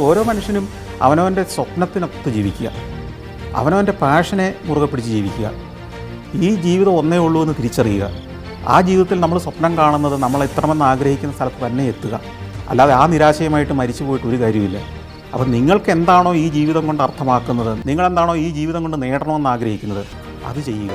ഓരോ മനുഷ്യനും അവനവൻ്റെ സ്വപ്നത്തിനൊത്ത് ജീവിക്കുക, അവനവൻ്റെ പാഷനെ മുറുകെ പിടിച്ച് ജീവിക്കുക. ഈ ജീവിതം ഒന്നേ ഉള്ളൂ എന്ന് തിരിച്ചറിയുക. ആ ജീവിതത്തിൽ നമ്മൾ സ്വപ്നം കാണുന്നത് നമ്മൾ എത്തണമെന്ന് ആഗ്രഹിക്കുന്ന സ്ഥലത്ത് തന്നെ എത്തുക. അല്ലാതെ ആ നിരാശയുമായിട്ട് മരിച്ചു പോയിട്ട് ഒരു കാര്യമില്ല. അപ്പം നിങ്ങൾക്ക് എന്താണോ ഈ ജീവിതം കൊണ്ട് അർത്ഥമാക്കുന്നത്, നിങ്ങളെന്താണോ ഈ ജീവിതം കൊണ്ട് നേടണമെന്ന് ആഗ്രഹിക്കുന്നത്, അത് ചെയ്യുക.